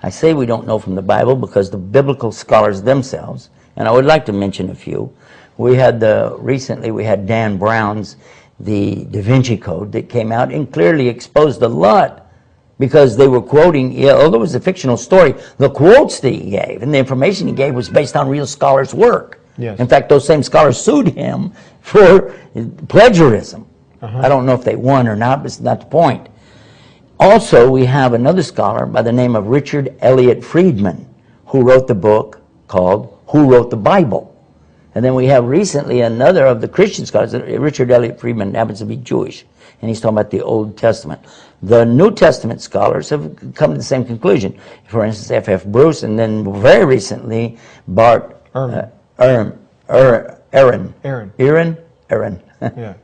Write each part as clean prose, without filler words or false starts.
I say we don't know from the Bible because the biblical scholars themselves, and I would like to mention a few. Recently we had Dan Brown's The Da Vinci Code that came out and clearly exposed a lot, because they were quoting, although it was a fictional story, the quotes that he gave and the information he gave was based on real scholars' work. Yes. In fact, those same scholars sued him for plagiarism. I don't know if they won or not, but it's not the point. Also, we have another scholar by the name of Richard Elliott Friedman, who wrote the book called Who Wrote the Bible? And then we have recently another of the Christian scholars, Richard Elliott Friedman happens to be Jewish, and he's talking about the Old Testament. The New Testament scholars have come to the same conclusion. For instance, F.F. Bruce, and then very recently, Bart Ehrman. Yeah.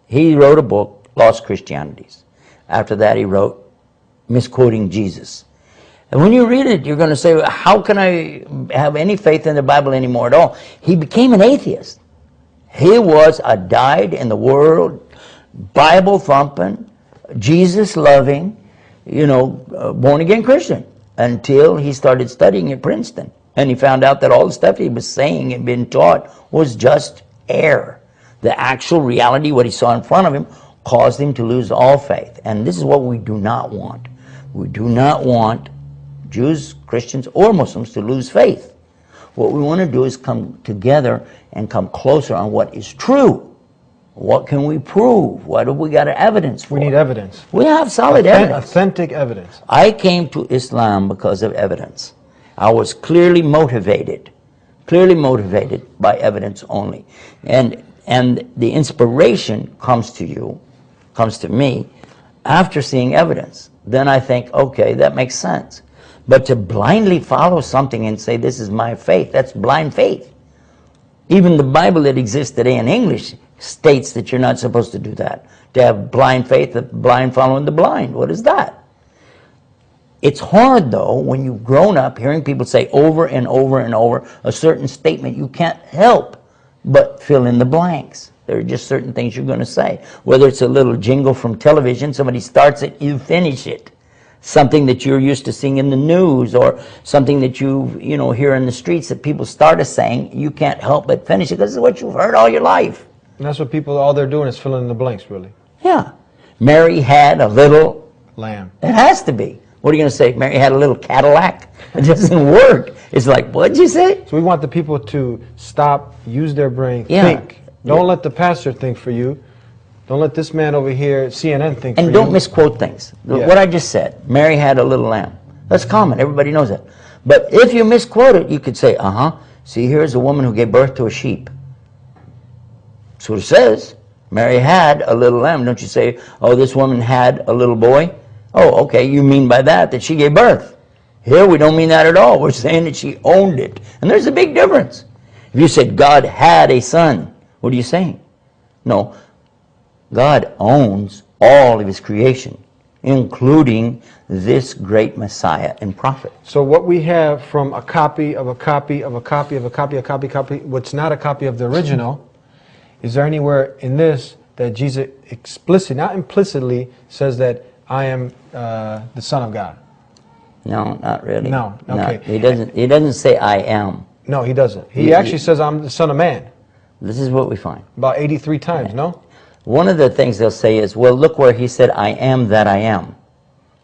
He wrote a book, Lost Christianities. After that, he wrote Misquoting Jesus. And when you read it, you're going to say, how can I have any faith in the Bible anymore at all? He became an atheist. He was a dyed-in-the-world, Bible-thumping, Jesus-loving, born-again Christian, until he started studying at Princeton. And he found out that all the stuff he was saying and being taught was just air. The actual reality, what he saw in front of him, caused him to lose all faith. And this is what we do not want. We do not want Jews, Christians, or Muslims to lose faith. What we want to do is come together and come closer on what is true. What can we prove? What have we got evidence for? We need evidence. We have solid evidence. Authentic evidence. I came to Islam because of evidence. I was clearly motivated by evidence only. And the inspiration comes to me after seeing evidence. Then I think, okay, that makes sense. But to blindly follow something and say, this is my faith, that's blind faith. Even the Bible that exists today in English states that you're not supposed to do that. To have blind faith, the blind following the blind. What is that? It's hard, though, when you've grown up hearing people say over and over and over a certain statement, you can't help but fill in the blanks. There are just certain things you're going to say. Whether it's a little jingle from television, somebody starts it, you finish it. Something that you're used to seeing in the news, or something that you hear in the streets that people start saying, you can't help but finish it because it's what you've heard all your life. And that's what all they're doing is filling in the blanks, really. Yeah. Mary had a little lamb. It has to be. What are you going to say? Mary had a little Cadillac? It doesn't work. It's like, what'd you say? So we want the people to stop, use their brain, Yeah. think. Don't let the pastor think for you. Don't let this man over here, CNN, think for you. And don't misquote things. Yeah. What I just said, Mary had a little lamb. That's common. Everybody knows that. But if you misquote it, you could say, see, here's a woman who gave birth to a sheep. That's what it says. Mary had a little lamb. Don't you say, oh, this woman had a little boy? Oh, okay, you mean by that she gave birth. Here we don't mean that at all. We're saying that she owned it. And there's a big difference. If you said God had a son, what are you saying? No. God owns all of his creation, including this great Messiah and prophet. So what we have from a copy of a copy of a copy of a copy, a copy, what's not a copy of the original, is there anywhere in this that Jesus explicitly, not implicitly, says that I am the Son of God? No, not really. No, okay. No, he doesn't say I am. No, he doesn't. He actually says I'm the Son of Man. This is what we find. About 83 times, no? One of the things they'll say is, well, look where he said, I am that I am.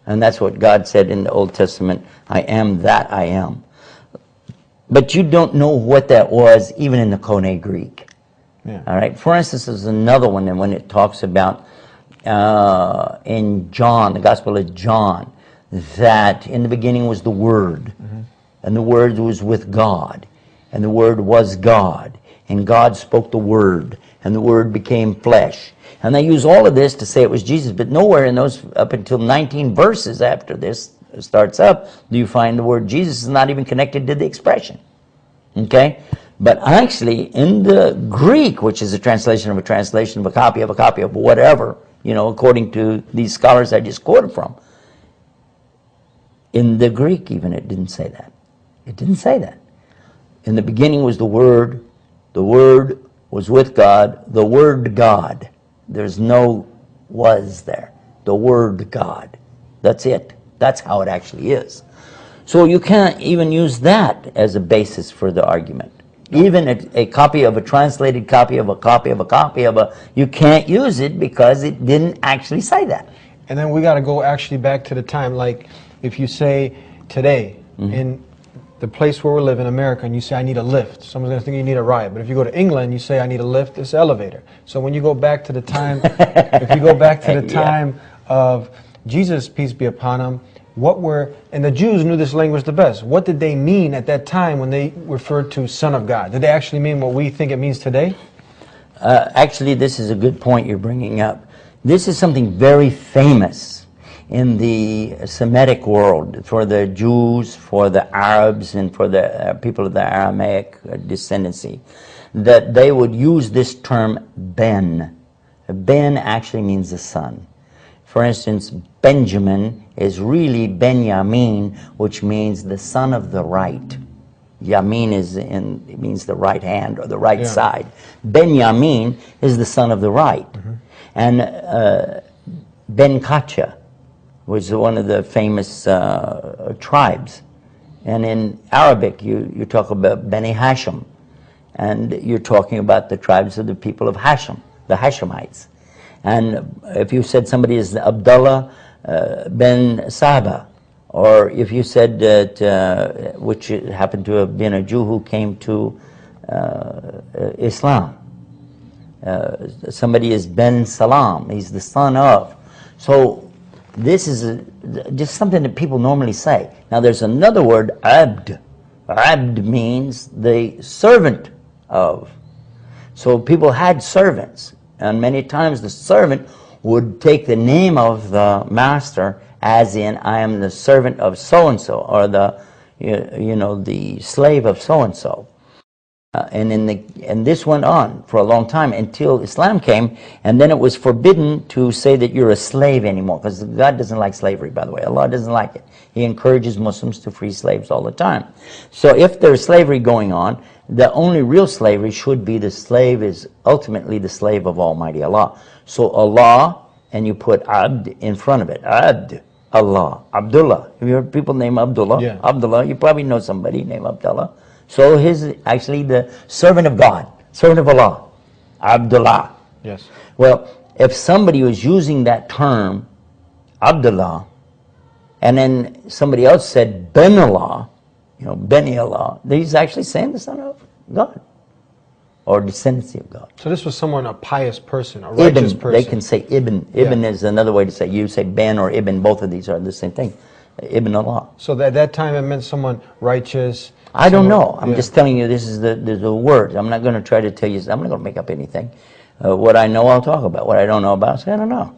And that's what God said in the Old Testament, I am that I am. But you don't know what that was, even in the Koine Greek. Yeah. All right. For instance, there's another one, and when it talks about in John, the Gospel of John, that in the beginning was the Word, and the Word was with God, and the Word was God, and God spoke the Word, and the Word became flesh. And they use all of this to say it was Jesus, but nowhere in those, up until 19 verses after this starts up, do you find the word Jesus is not even connected to the expression. Okay? But actually, in the Greek, which is a translation of a translation of a copy of whatever, according to these scholars I just quoted from, in the Greek even, it didn't say that. It didn't say that. In the beginning was the Word was with God, the Word God. There's no was there. The Word God. That's it. That's how it actually is. So you can't even use that as a basis for the argument. Even a copy of a translated copy of a copy of a copy of a, you can't use it because it didn't actually say that. And then we got to go actually back to the time, like if you say today, in the place where we live in America, and you say, I need a lift, someone's going to think you need a ride. But if you go to England, you say, I need a lift, it's an elevator. So when you go back to the time, if you go back to the time of Jesus, peace be upon him, what were, and the Jews knew this language the best, what did they mean at that time when they referred to Son of God? Did they actually mean what we think it means today? Actually, this is a good point you're bringing up. This is something very famous in the Semitic world, for the Jews, for the Arabs, and for the people of the Aramaic descendancy, that they would use this term Ben. Ben actually means the son. For instance, Benjamin is really Benjamin, which means the son of the right. Yamin it means the right hand or the right side. Benjamin is the son of the right. And Ben Kacha was one of the famous tribes. And in Arabic, you talk about Beni Hashim. And you're talking about the tribes of the people of Hashem, the Hashemites. And if you said somebody is Abdullah ben Saba, or if you said that, which happened to have been a Jew who came to Islam, somebody is Ben Salam, he's the son of. So this is just something that people normally say. Now there's another word, abd. Abd means the servant of. So people had servants, and many times the servant would take the name of the master, as in, I am the servant of so-and-so, or the, the slave of so-and-so. And this went on for a long time until Islam came, and then it was forbidden to say that you're a slave anymore, because God doesn't like slavery, by the way. Allah doesn't like it. He encourages Muslims to free slaves all the time. So if there's slavery going on, the only real slavery should be the slave is ultimately the slave of Almighty Allah. So Allah, and you put Abd in front of it. Abd, Allah, Abdullah. Have you heard people name Abdullah? Yeah. Abdullah, you probably know somebody named Abdullah. So he's actually the servant of God, servant of Allah, Abdullah. Yes. Well, if somebody was using that term, Abdullah, and then somebody else said Ben Allah, Beni Allah, he's actually saying the son of God, or descendancy of God. So this was someone, a pious person, a righteous Ibn, person. they can say Ibn. Ibn is another way to say, you say Ben or Ibn, both of these are the same thing. Ibn Allah. So at that time it meant someone righteous. I don't know. I'm just telling you this is the word. I'm not going to try to tell you, I'm not going to make up anything. What I know, I'll talk about. What I don't know about, I'll say I don't know.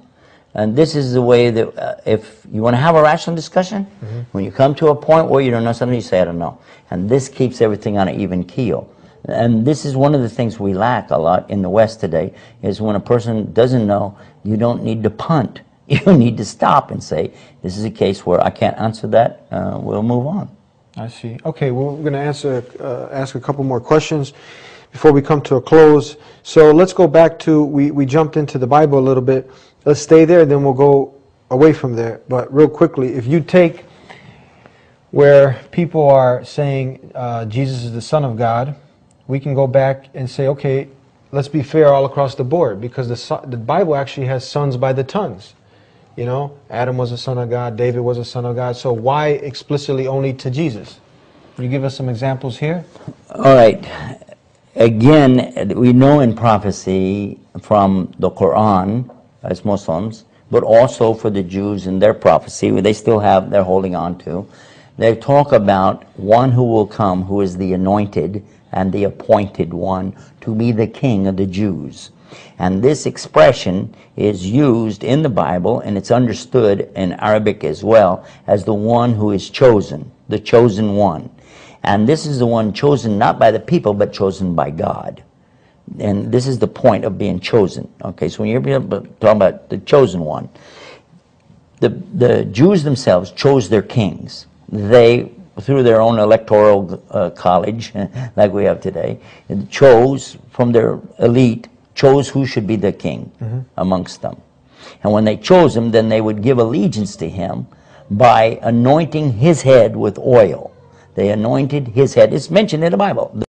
And this is the way that if you want to have a rational discussion, when you come to a point where you don't know something, you say I don't know. And this keeps everything on an even keel. And this is one of the things we lack a lot in the West today, is when a person doesn't know, you don't need to punt. You need to stop and say, this is a case where I can't answer that, we'll move on. I see. Okay, well, we're going to ask a couple more questions before we come to a close. So let's go back to, we jumped into the Bible a little bit. Let's stay there, then we'll go away from there. But real quickly, if you take where people are saying Jesus is the Son of God, we can go back and say, okay, let's be fair all across the board, because the Bible actually has sons by the tons. Adam was a son of God, David was a son of God. So why explicitly only to Jesus? Can you give us some examples here? All right. Again, we know in prophecy from the Quran as Muslims, but also for the Jews in their prophecy, they still have, they're holding on to. They talk about one who will come, who is the anointed and the appointed one to be the king of the Jews. And this expression is used in the Bible, and it's understood in Arabic as well, as the one who is chosen, the chosen one. And this is the one chosen not by the people, but chosen by God. And this is the point of being chosen. Okay, so when you're talking about the chosen one, the Jews themselves chose their kings. They, through their own electoral college, like we have today, chose from their elite, chose who should be the king amongst them. And when they chose him, then they would give allegiance to him, by anointing his head with oil. They anointed his head. It's mentioned in the Bible.